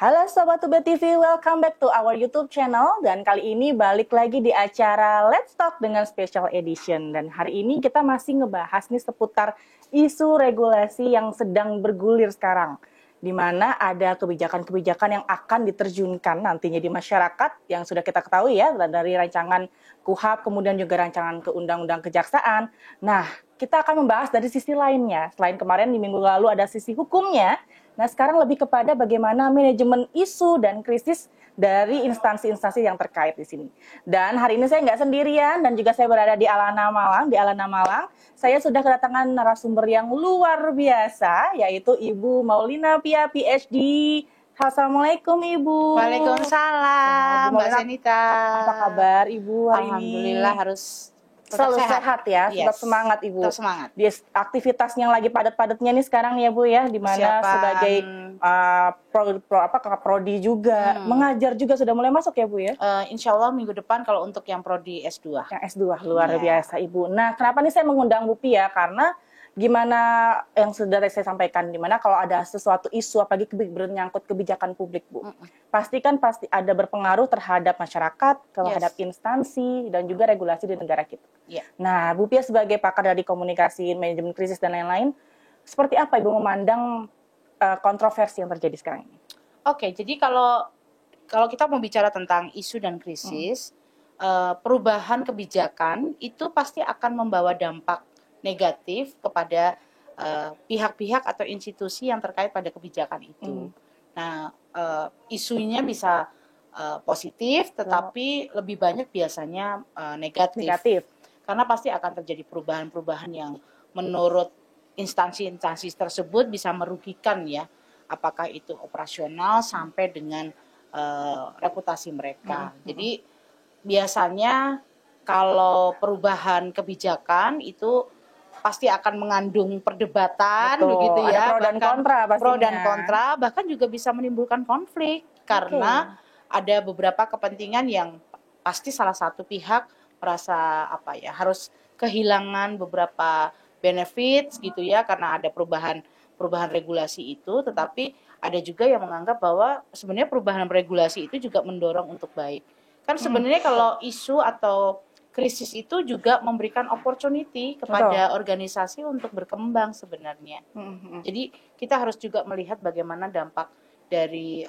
Halo Sobat Tube TV, welcome back to our YouTube channel. Dan kali ini balik lagi di acara Let's Talk dengan Special Edition. Dan hari ini kita masih ngebahas nih seputar isu regulasi yang sedang bergulir sekarang. Di mana ada kebijakan-kebijakan yang akan diterjunkan nantinya di masyarakat yang sudah kita ketahui ya, dari rancangan KUHP, kemudian juga rancangan ke Undang-Undang Kejaksaan. Nah, kita akan membahas dari sisi lainnya. Selain kemarin di minggu lalu ada sisi hukumnya, nah sekarang lebih kepada bagaimana manajemen isu dan krisis dari instansi-instansi yang terkait di sini. Dan hari ini saya nggak sendirian dan juga saya berada di Alana Malang. Di Alana Malang, saya sudah kedatangan narasumber yang luar biasa, yaitu Ibu Maulina Pia, PhD. Assalamualaikum Ibu. Waalaikumsalam, Mbak Zenita. Apa kabar Ibu hari ini? Alhamdulillah harus selalu sehat ya, tetap semangat Ibu. Tetap semangat. Di aktivitas yang lagi padat-padatnya nih sekarang ya Bu ya, di mana sebagai prodi juga, mengajar juga sudah mulai masuk ya Bu ya? Insya Allah minggu depan kalau untuk yang prodi S2. Yang S2, luar biasa Ibu. Nah, kenapa nih saya mengundang Bu Pia? Karena gimana yang sudah saya sampaikan, dimana kalau ada sesuatu isu apalagi bernyangkut kebijakan publik Bu, pasti ada berpengaruh terhadap masyarakat, terhadap instansi dan juga regulasi di negara kita. Nah, Bu Pia sebagai pakar dari komunikasi, manajemen krisis dan lain-lain, seperti apa Ibu memandang kontroversi yang terjadi sekarang ini? Oke, jadi kalau kita mau bicara tentang isu dan krisis, perubahan kebijakan itu pasti akan membawa dampak negatif kepada pihak-pihak atau institusi yang terkait pada kebijakan itu. Nah, isunya bisa positif, tetapi lebih banyak biasanya negatif. Karena pasti akan terjadi perubahan-perubahan yang menurut instansi-instansi tersebut bisa merugikan ya, apakah itu operasional sampai dengan reputasi mereka. Jadi biasanya kalau perubahan kebijakan itu pasti akan mengandung perdebatan, begitu ya, ada pro dan kontra pastinya. Pro dan kontra, bahkan juga bisa menimbulkan konflik karena ada beberapa kepentingan yang pasti salah satu pihak merasa harus kehilangan beberapa benefits gitu ya karena ada perubahan regulasi itu, tetapi ada juga yang menganggap bahwa sebenarnya perubahan regulasi itu juga mendorong untuk baik. Kan sebenarnya kalau isu atau krisis itu juga memberikan opportunity kepada organisasi untuk berkembang sebenarnya. Jadi kita harus juga melihat bagaimana dampak dari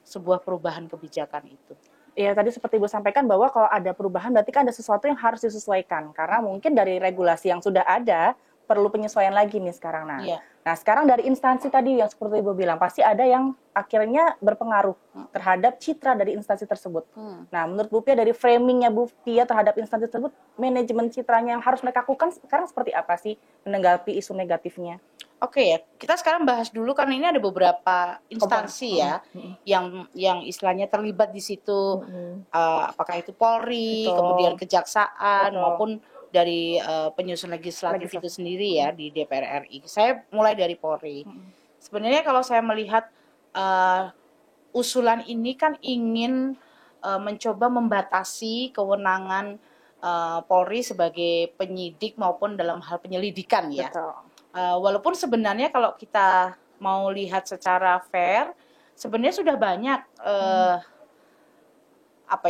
sebuah perubahan kebijakan itu. Ya tadi seperti Ibu sampaikan bahwa kalau ada perubahan berarti kan ada sesuatu yang harus disesuaikan. Karena mungkin dari regulasi yang sudah ada perlu penyesuaian lagi nih sekarang. Nah sekarang dari instansi tadi yang seperti Ibu bilang pasti ada yang akhirnya berpengaruh terhadap citra dari instansi tersebut. Nah menurut Bu Pia dari framingnya Bu Pia terhadap instansi tersebut, manajemen citranya yang harus mereka lakukan sekarang seperti apa sih menanggapi isu negatifnya? Oke ya, kita sekarang bahas dulu karena ini ada beberapa instansi yang istilahnya terlibat di situ, apakah itu Polri, kemudian Kejaksaan maupun dari penyusun legislatif itu sendiri ya di DPR RI. Saya mulai dari Polri. Sebenarnya kalau saya melihat usulan ini kan ingin mencoba membatasi kewenangan Polri sebagai penyidik maupun dalam hal penyelidikan ya. Walaupun sebenarnya kalau kita mau lihat secara fair, sebenarnya sudah banyak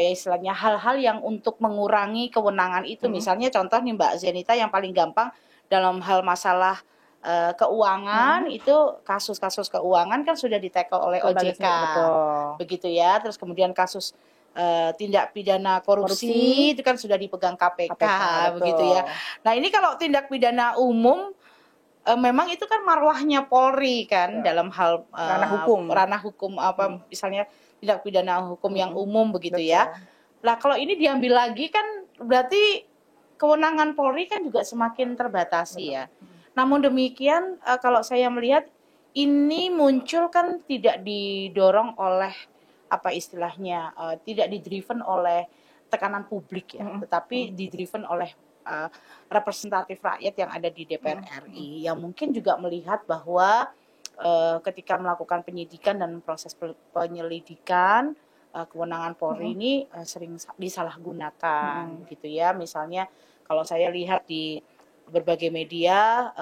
istilahnya hal-hal yang untuk mengurangi kewenangan itu. Misalnya contoh nih Mbak Zenita yang paling gampang dalam hal masalah keuangan itu kasus-kasus keuangan kan sudah ditackle oleh OJK, begitu ya. Terus kemudian kasus tindak pidana korupsi itu kan sudah dipegang KPK, begitu ya. Nah ini kalau tindak pidana umum memang itu kan marwahnya Polri kan dalam hal ranah hukum misalnya tindak pidana hukum yang umum begitu ya. Nah kalau ini diambil lagi kan berarti kewenangan Polri kan juga semakin terbatasi ya. Namun demikian kalau saya melihat ini muncul kan tidak didorong oleh tidak didriven oleh tekanan publik ya, tetapi didriven oleh representatif rakyat yang ada di DPR RI yang mungkin juga melihat bahwa ketika melakukan penyidikan dan proses penyelidikan kewenangan Polri ini sering disalahgunakan gitu ya. Misalnya kalau saya lihat di berbagai media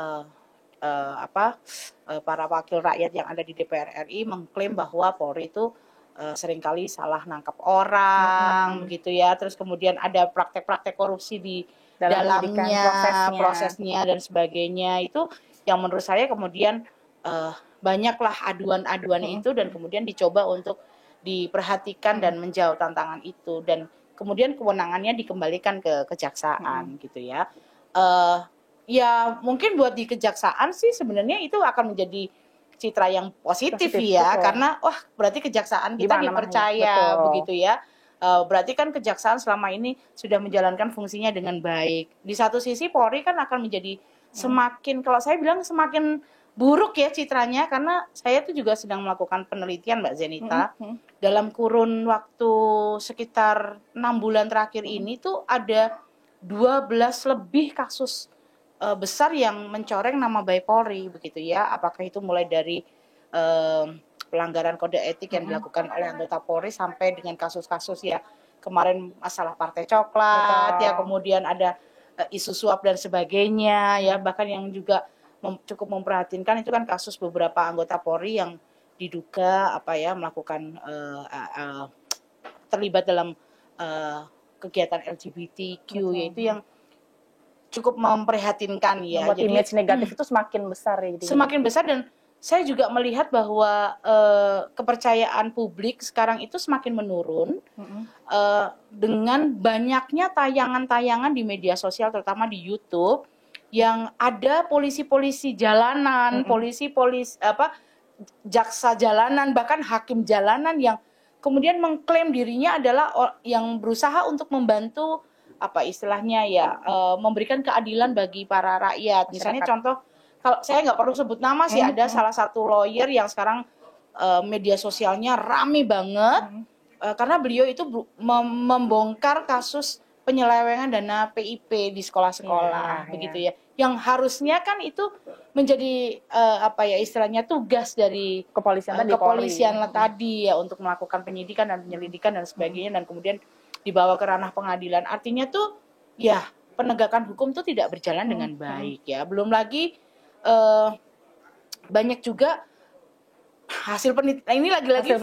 para wakil rakyat yang ada di DPR RI mengklaim bahwa Polri itu seringkali salah nangkap orang, begitu ya. Terus kemudian ada praktek-praktek korupsi di dalamnya, prosesnya dan sebagainya. Itu yang menurut saya kemudian banyaklah aduan-aduan itu dan kemudian dicoba untuk diperhatikan dan menjawab tantangan itu dan kemudian kewenangannya dikembalikan ke kejaksaan gitu ya. Ya mungkin buat di kejaksaan sih sebenarnya itu akan menjadi citra yang positif ya, karena wah berarti kejaksaan kita dipercaya begitu ya. Berarti kan kejaksaan selama ini sudah menjalankan fungsinya dengan baik. Di satu sisi Polri kan akan menjadi semakin, kalau saya bilang semakin buruk ya citranya, karena saya tuh juga sedang melakukan penelitian Mbak Zenita. Dalam kurun waktu sekitar 6 bulan terakhir ini tuh ada 12 lebih kasus besar yang mencoreng nama baik Polri begitu ya. Apakah itu mulai dari pelanggaran kode etik yang dilakukan oleh anggota Polri sampai dengan kasus-kasus ya kemarin masalah Partai Coklat ya, kemudian ada isu suap dan sebagainya ya, bahkan yang juga cukup memprihatinkan itu kan kasus beberapa anggota Polri yang diduga melakukan terlibat dalam kegiatan LGBTQ yaitu yang cukup memprihatinkan ya. Jadi image negatif itu semakin besar ya. Semakin besar dan saya juga melihat bahwa kepercayaan publik sekarang itu semakin menurun dengan banyaknya tayangan-tayangan di media sosial terutama di YouTube yang ada polisi-polisi jalanan, jaksa jalanan, bahkan hakim jalanan yang kemudian mengklaim dirinya adalah yang berusaha untuk membantu istilahnya ya memberikan keadilan bagi para rakyat. Misalnya contoh, kalau saya nggak perlu sebut nama sih, ada salah satu lawyer yang sekarang media sosialnya rame banget karena beliau itu membongkar kasus penyelewengan dana PIP di sekolah-sekolah begitu ya. Yang harusnya kan itu menjadi istilahnya tugas dari kepolisian tadi ya untuk melakukan penyidikan dan penyelidikan dan sebagainya dan kemudian dibawa ke ranah pengadilan. Artinya tuh ya penegakan hukum tuh tidak berjalan dengan baik ya. Belum lagi banyak juga hasil penelitian, ini lagi-lagi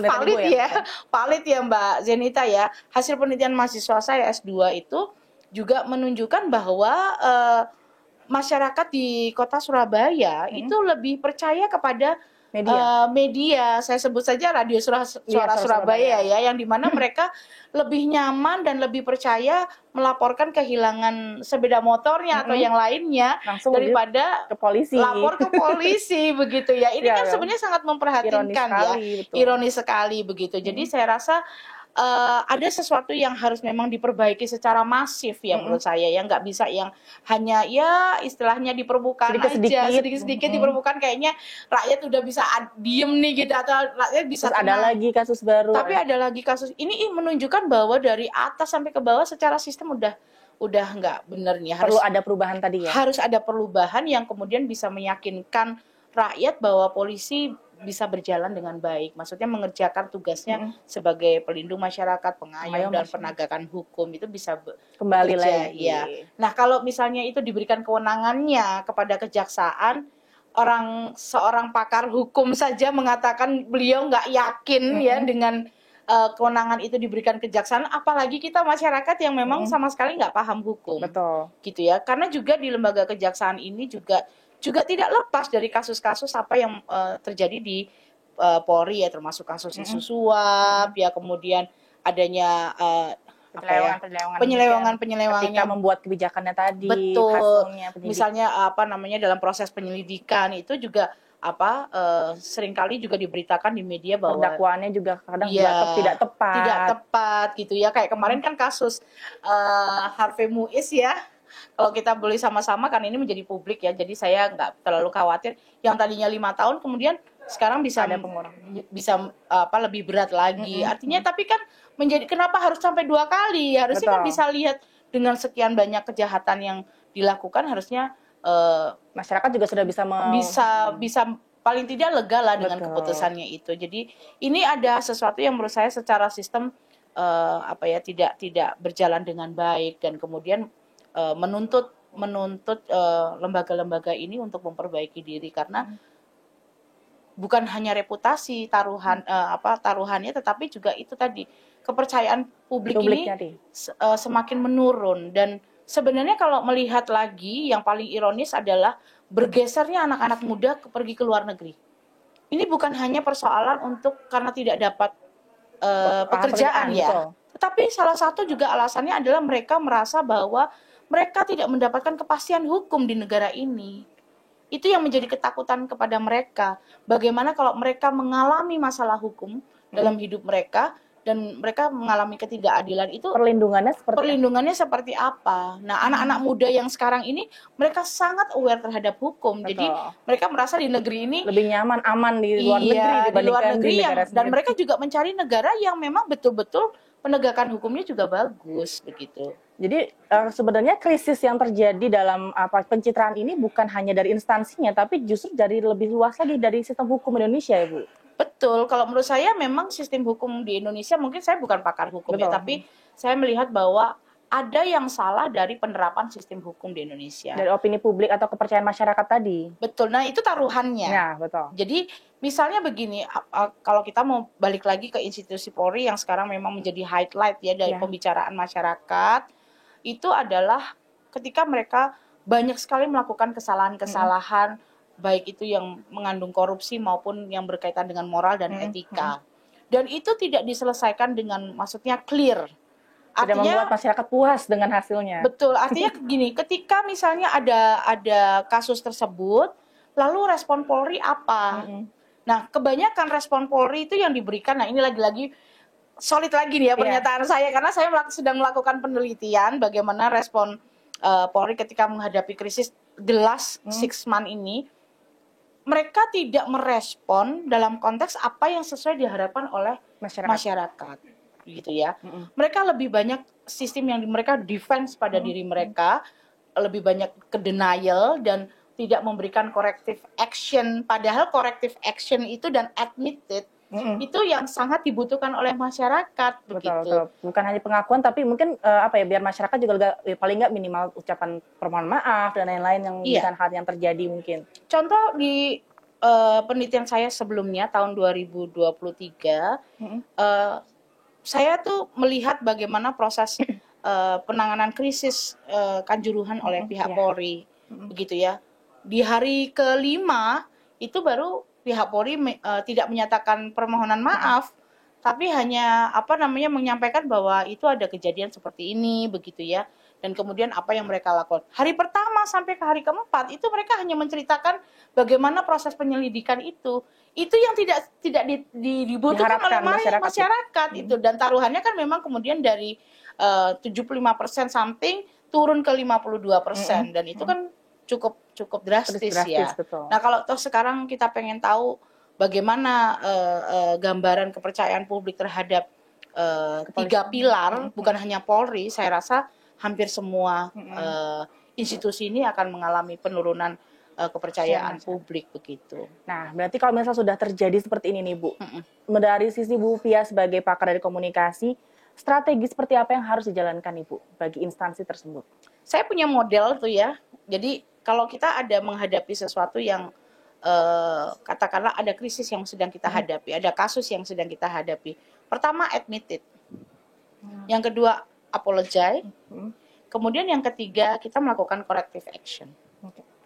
valid ya Mbak Zenita ya. Hasil penelitian mahasiswa saya S2 itu juga menunjukkan bahwa masyarakat di kota Surabaya itu lebih percaya kepada media. Saya sebut saja Radio Suara Surabaya ya, yang dimana mereka lebih nyaman dan lebih percaya melaporkan kehilangan sepeda motornya atau yang lainnya langsung daripada lapor ke polisi begitu ya. Ini kan sebenarnya sangat memprihatinkan ironis sekali begitu. Jadi saya rasa ada sesuatu yang harus memang diperbaiki secara masif ya menurut saya, yang nggak bisa yang hanya ya istilahnya di permukaan sedikit-sedikit di permukaan, kayaknya rakyat udah bisa diem nih gitu atau rakyat bisa ada lagi kasus baru. Tapi ada lagi kasus ini menunjukkan bahwa dari atas sampai ke bawah secara sistem udah nggak bener nih. Perlu ada perubahan tadi ya. Harus ada perubahan yang kemudian bisa meyakinkan rakyat bahwa polisi bisa berjalan dengan baik, maksudnya mengerjakan tugasnya sebagai pelindung masyarakat, pengayom dan penegakan hukum itu bisa kembali lagi. Ya. Nah kalau misalnya itu diberikan kewenangannya kepada kejaksaan, seorang pakar hukum saja mengatakan beliau nggak yakin ya dengan kewenangan itu diberikan kejaksaan, apalagi kita masyarakat yang memang sama sekali nggak paham hukum. Betul. Gitu ya, karena juga di lembaga kejaksaan ini juga tidak lepas dari kasus-kasus apa yang terjadi di Polri ya, termasuk kasus isu suap ya, kemudian adanya penyelewengan ketika membuat kebijakannya tadi. Betul. Misalnya dalam proses penyelidikan itu juga seringkali juga diberitakan di media bahwa dakwaannya juga kadang tidak tepat gitu ya. Kayak kemarin kan kasus Harvey Muiz ya. Kalau kita boleh sama-sama kan ini menjadi publik ya, jadi saya nggak terlalu khawatir. Yang tadinya 5 tahun kemudian sekarang bisa ada lebih berat lagi. Artinya tapi kan kenapa harus sampai 2 kali? Harusnya kan bisa lihat dengan sekian banyak kejahatan yang dilakukan, harusnya masyarakat juga sudah bisa paling tidak lega lah dengan keputusannya itu. Jadi ini ada sesuatu yang menurut saya secara sistem tidak berjalan dengan baik dan kemudian menuntut menuntut lembaga-lembaga ini untuk memperbaiki diri, karena bukan hanya reputasi taruhannya, tetapi juga itu tadi kepercayaan publik ini semakin menurun. Dan sebenarnya kalau melihat lagi, yang paling ironis adalah bergesernya anak-anak muda pergi ke luar negeri. Ini bukan hanya persoalan untuk karena tidak dapat pekerjaan ya, betul. Tetapi salah satu juga alasannya adalah mereka merasa bahwa mereka tidak mendapatkan kepastian hukum di negara ini. Itu yang menjadi ketakutan kepada mereka. Bagaimana kalau mereka mengalami masalah hukum dalam hidup mereka dan mereka mengalami ketidakadilan, itu perlindungannya seperti apa? Nah, anak-anak muda yang sekarang ini mereka sangat aware terhadap hukum. Betul. Jadi mereka merasa di negeri ini lebih nyaman, aman di luar negeri dibandingkan di negara sendiri. Dan mereka juga mencari negara yang memang betul-betul penegakan hukumnya juga bagus begitu. Jadi sebenarnya krisis yang terjadi dalam pencitraan ini bukan hanya dari instansinya, tapi justru dari lebih luas lagi dari sistem hukum Indonesia ya Bu? Betul, kalau menurut saya memang sistem hukum di Indonesia, mungkin saya bukan pakar hukum ya, tapi saya melihat bahwa ada yang salah dari penerapan sistem hukum di Indonesia. Dari opini publik atau kepercayaan masyarakat tadi. Betul, nah itu taruhannya. Ya, betul. Jadi misalnya begini, kalau kita mau balik lagi ke institusi Polri yang sekarang memang menjadi highlight ya dari pembicaraan masyarakat, itu adalah ketika mereka banyak sekali melakukan kesalahan-kesalahan, baik itu yang mengandung korupsi maupun yang berkaitan dengan moral dan etika. Dan itu tidak diselesaikan dengan maksudnya clear. Tidak membuat masyarakat puas dengan hasilnya. Betul, artinya gini, ketika misalnya ada kasus tersebut, lalu respon Polri apa? Nah, kebanyakan respon Polri itu yang diberikan, nah ini lagi-lagi solid lagi nih ya pernyataan saya, karena saya sedang melakukan penelitian bagaimana respon Polri ketika menghadapi krisis the last 6 months ini. Mereka tidak merespon dalam konteks apa yang sesuai diharapkan oleh masyarakat gitu ya. Mereka lebih banyak sistem yang mereka defense pada diri mereka, lebih banyak ke denial dan tidak memberikan corrective action, padahal corrective action itu dan admitted itu yang sangat dibutuhkan oleh masyarakat. Betul. Bukan hanya pengakuan, tapi mungkin biar masyarakat juga paling nggak minimal ucapan permohonan maaf dan lain-lain yang bukan hal yang terjadi mungkin. Contoh di penelitian saya sebelumnya tahun 2023, saya tuh melihat bagaimana proses penanganan krisis Kanjuruhan oleh pihak Polri, begitu ya. Di hari ke-5 itu baru pihak Polri tidak menyatakan permohonan maaf, tapi hanya menyampaikan bahwa itu ada kejadian seperti ini, begitu ya. Dan kemudian apa yang mereka lakukan. Hari pertama sampai ke hari ke-4 itu mereka hanya menceritakan bagaimana proses penyelidikan itu. Itu yang tidak dibutuhkan oleh masyarakat itu. Dan taruhannya kan memang kemudian dari 75% something turun ke 52%, dan itu kan cukup drastis ya. Betul. Nah, kalau toh sekarang kita pengen tahu bagaimana gambaran kepercayaan publik terhadap 3 pilar, bukan hanya Polri, saya rasa hampir semua institusi ini akan mengalami penurunan kepercayaan publik begitu. Nah, berarti kalau misalnya sudah terjadi seperti ini nih Bu, dari sisi Bu Pia sebagai pakar dari komunikasi, strategi seperti apa yang harus dijalankan Ibu bagi instansi tersebut? Saya punya model tuh ya. Jadi kalau kita ada menghadapi sesuatu yang katakanlah ada krisis yang sedang kita hadapi, ada kasus yang sedang kita hadapi. Pertama, admit it. Yang kedua, apologize. Kemudian yang ketiga, kita melakukan corrective action.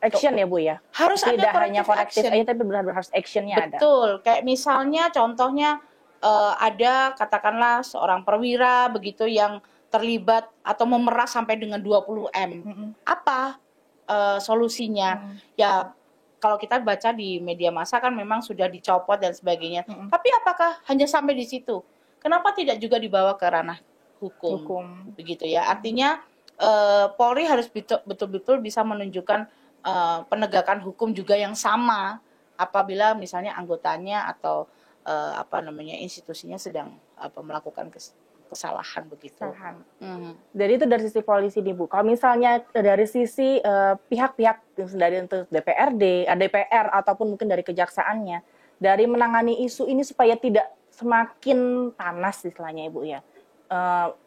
Action ya Bu ya? Harus tidak ada hanya corrective aja, tapi benar-benar harus actionnya ada. Betul. Kayak misalnya contohnya ada katakanlah seorang perwira begitu yang terlibat atau memeras sampai dengan 20 M. Apa solusinya? Ya kalau kita baca di media massa kan memang sudah dicopot dan sebagainya. Tapi apakah hanya sampai di situ? Kenapa tidak juga dibawa ke ranah hukum. Begitu ya. Artinya Polri harus betul-betul bisa menunjukkan penegakan hukum juga yang sama apabila misalnya anggotanya atau institusinya sedang melakukan kesalahan begitu. Jadi itu dari sisi polisi nih Bu. Kalau misalnya dari sisi pihak-pihak dari DPRD, DPR ataupun mungkin dari kejaksaannya, dari menangani isu ini supaya tidak semakin panas istilahnya Ibu ya.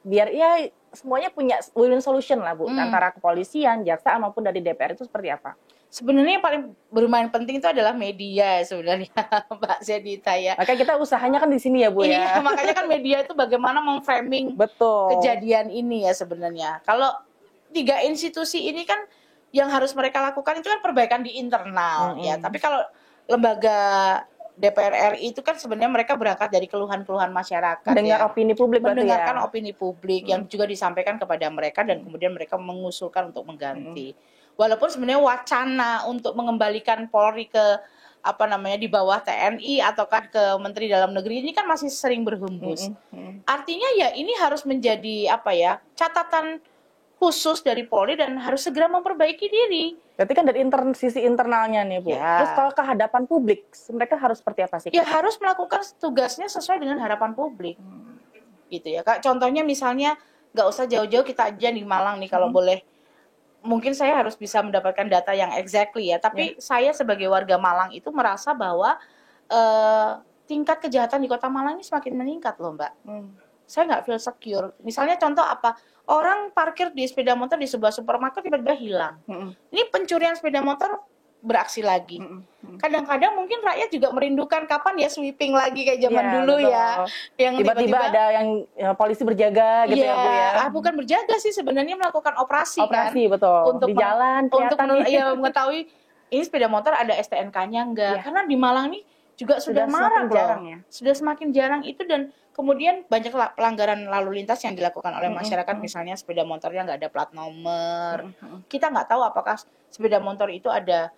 Biar ya semuanya punya win-win solution lah Bu, antara kepolisian, jaksa maupun dari DPR itu seperti apa? Sebenarnya yang paling bermain penting itu adalah media sebenarnya, Mbak Zenita ya. Makanya kita usahanya kan di sini ya Bu ya. Iya, makanya kan media itu bagaimana memframing Betul. kejadian ini ya sebenarnya. Kalau 3 institusi ini kan yang harus mereka lakukan itu kan perbaikan di internal ya. Tapi kalau lembaga DPR RI itu kan sebenarnya mereka berangkat dari keluhan-keluhan masyarakat, Dengar ya. opini publik berarti Mendengarkan ya. opini publik yang juga disampaikan kepada mereka dan kemudian mereka mengusulkan untuk mengganti. Walaupun sebenarnya wacana untuk mengembalikan Polri ke di bawah TNI ataukah ke Menteri Dalam Negeri ini kan masih sering berhembus. Artinya ya ini harus menjadi catatan khusus dari Polri dan harus segera memperbaiki diri. Berarti kan dari sisi internalnya nih Bu. Ya. Terus kalau ke hadapan publik, mereka harus seperti apa sih? Ya harus melakukan tugasnya sesuai dengan harapan publik. Gitu ya Kak. Contohnya misalnya nggak usah jauh-jauh, kita aja di Malang nih kalau boleh. Mungkin saya harus bisa mendapatkan data yang exactly ya. Tapi saya sebagai warga Malang itu merasa bahwa tingkat kejahatan di Kota Malang ini semakin meningkat loh Mbak. Saya nggak feel secure. Misalnya contoh apa? Orang parkir di sepeda motor di sebuah supermarket tiba-tiba hilang. Ini pencurian sepeda motor beraksi lagi. Kadang-kadang mungkin rakyat juga merindukan kapan ya sweeping lagi kayak zaman dulu betul. ya. Yang tiba-tiba ada yang polisi berjaga gitu ya Bu ya. Bukan berjaga sih, sebenarnya melakukan operasi kan. Betul. Untuk di jalan kelihatan mengetahui ini sepeda motor ada STNK-nya enggak. Karena di Malang nih juga sudah marak loh. Jarang ya. Sudah semakin jarang itu, dan kemudian banyak pelanggaran lalu lintas yang dilakukan oleh masyarakat, misalnya sepeda motornya nggak ada plat nomor. Kita nggak tahu apakah sepeda motor itu ada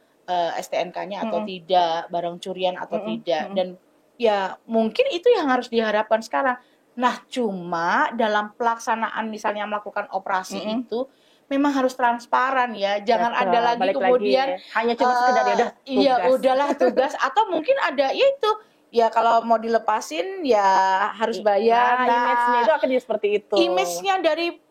STNK-nya atau tidak, barang curian atau tidak, dan ya mungkin itu yang harus diharapkan sekarang. Nah, cuma dalam pelaksanaan misalnya melakukan operasi itu memang harus transparan ya, jangan ada lagi kemudian hanya cuma sekedar ya udah tugas. Iya, udahlah tugas atau mungkin ada itu. Ya kalau mau dilepasin ya harus bayar. Image-nya itu akan jadi seperti itu. Image-nya dari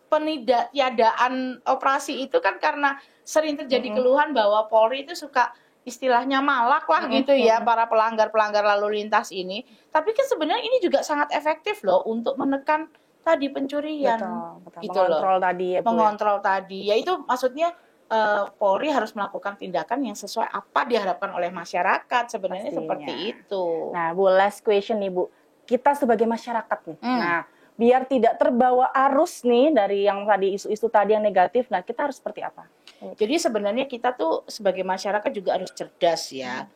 penidaktiadaan operasi itu kan karena sering terjadi keluhan bahwa Polri itu suka istilahnya malak lah gitu ya, para pelanggar-pelanggar lalu lintas ini. Tapi kan sebenarnya ini juga sangat efektif loh untuk menekan tadi pencurian. Betul. Gitu Mengontrol loh. tadi ya Bu. Mengontrol tadi. Ya itu maksudnya Polri harus melakukan tindakan yang sesuai apa diharapkan oleh masyarakat, sebenarnya seperti itu. Nah, Bu, last question nih Bu. Kita sebagai masyarakat nih. Nah, biar tidak terbawa arus nih dari yang tadi isu-isu tadi yang negatif, nah kita harus seperti apa? Jadi sebenarnya kita tuh sebagai masyarakat juga harus cerdas ya,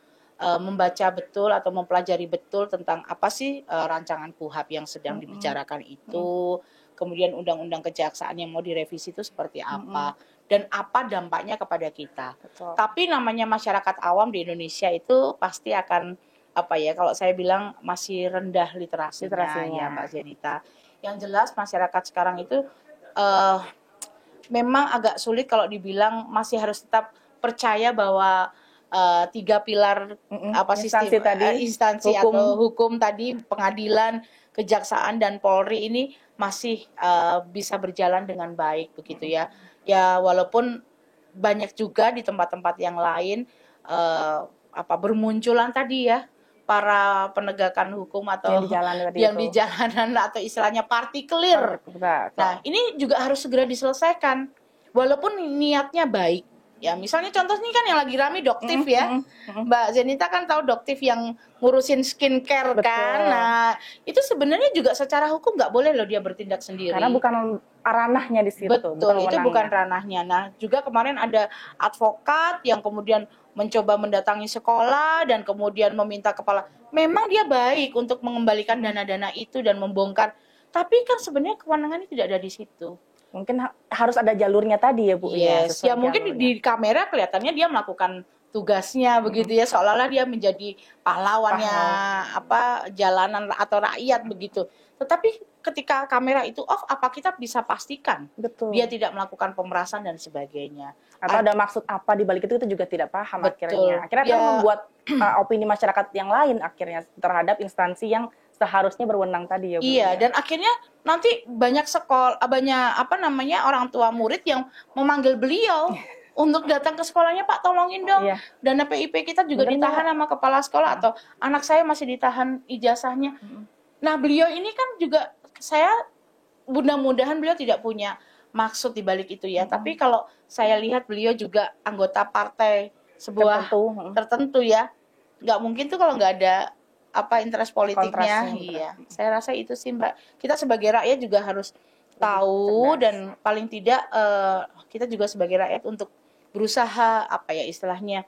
membaca betul atau mempelajari betul tentang apa sih rancangan KUHP yang sedang dibicarakan itu, kemudian undang-undang kejaksaan yang mau direvisi itu seperti apa, dan apa dampaknya kepada kita. Betul. Tapi namanya masyarakat awam di Indonesia itu pasti akan kalau saya bilang masih rendah literasinya. Ya Mbak Zenita. Yang jelas masyarakat sekarang itu memang agak sulit kalau dibilang masih harus tetap percaya bahwa 3 pilar instansi tadi, instansi atau hukum tadi, pengadilan, kejaksaan dan Polri ini masih bisa berjalan dengan baik begitu ya. Ya walaupun banyak juga di tempat-tempat yang lain bermunculan tadi ya para penegakan hukum atau yang di jalanan atau istilahnya partikelir. Nah, ini juga harus segera diselesaikan. Walaupun niatnya baik. Ya, misalnya contoh ini kan yang lagi rame Doktif ya. Mbak Zenita kan tahu Doktif yang ngurusin skincare kan. Nah, itu sebenarnya juga secara hukum nggak boleh loh dia bertindak sendiri. Karena bukan ranahnya di situ. Betul, itu bukan ranahnya. Nah, juga kemarin ada advokat yang kemudian mencoba mendatangi sekolah dan kemudian meminta kepala. Memang dia baik untuk mengembalikan dana-dana itu dan membongkar. Tapi kan sebenarnya kewenangannya tidak ada di situ. Mungkin harus ada jalurnya tadi ya Bu. Yes, ya mungkin di kamera kelihatannya dia melakukan tugasnya begitu ya, seolah-olah dia menjadi pahlawannya jalanan atau rakyat begitu. Tetapi ketika kamera itu off, apa kita bisa pastikan dia tidak melakukan pemerasan dan sebagainya? Atau ada maksud apa di balik itu kita juga tidak paham akhirnya. Akhirnya akan membuat opini masyarakat yang lain akhirnya terhadap instansi yang seharusnya berwenang tadi ya Bu. Iya, dan akhirnya nanti banyak orang tua murid yang memanggil beliau untuk datang ke sekolahnya, Pak tolongin dong. Dana PIP kita juga ditahan sama kepala sekolah atau anak saya masih ditahan ijazahnya. Nah, beliau ini kan juga saya mudah-mudahan beliau tidak punya maksud di balik itu ya. Tapi kalau saya lihat beliau juga anggota partai sebuah tertentu ya. Nggak mungkin tuh kalau nggak ada interest politiknya. Iya, saya rasa itu sih Mbak. Kita sebagai rakyat juga harus tahu dan paling tidak kita juga sebagai rakyat untuk berusaha istilahnya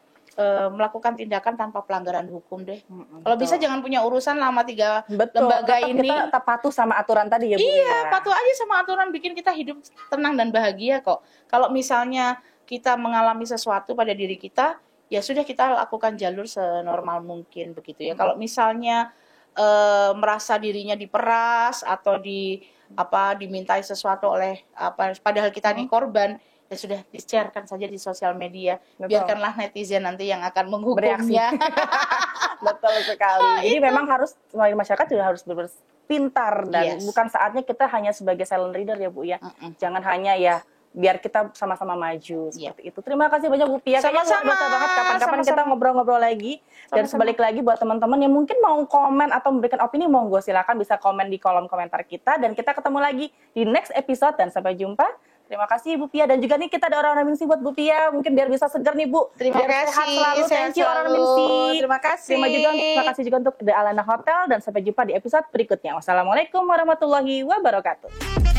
melakukan tindakan tanpa pelanggaran hukum deh. Kalau bisa jangan punya urusan sama 3 lembaga ini. Kita tetap patuh sama aturan tadi ya Bu. Iya, patuh aja sama aturan, bikin kita hidup tenang dan bahagia kok. Kalau misalnya kita mengalami sesuatu pada diri kita, ya sudah kita lakukan jalur senormal mungkin begitu ya. Kalau misalnya merasa dirinya diperas atau dimintai sesuatu oleh padahal kita nih korban, ya sudah di-share-kan saja di sosial media. Biarkanlah netizen nanti yang akan menghukumnya. Betul sekali. Jadi memang harus masyarakat juga harus pintar dan bukan saatnya kita hanya sebagai silent reader ya Bu ya. Jangan hanya ya biar kita sama-sama maju seperti itu. Terima kasih banyak Bu Pia. Sama-sama. Banget kapan-kapan kita ngobrol-ngobrol lagi. Dan sebalik lagi buat teman-teman yang mungkin mau komen atau memberikan opini, monggo silakan bisa komen di kolom komentar kita dan kita ketemu lagi di next episode dan sampai jumpa. Terima kasih Bu Pia dan juga nih kita ada orang Minsi buat Bu Pia, mungkin biar bisa segar nih Bu. Terima kasih. Sehat selalu. Thank you orang Minsi. Terima kasih. Terima kasih juga untuk The Alana Hotel dan sampai jumpa di episode berikutnya. Wassalamualaikum warahmatullahi wabarakatuh.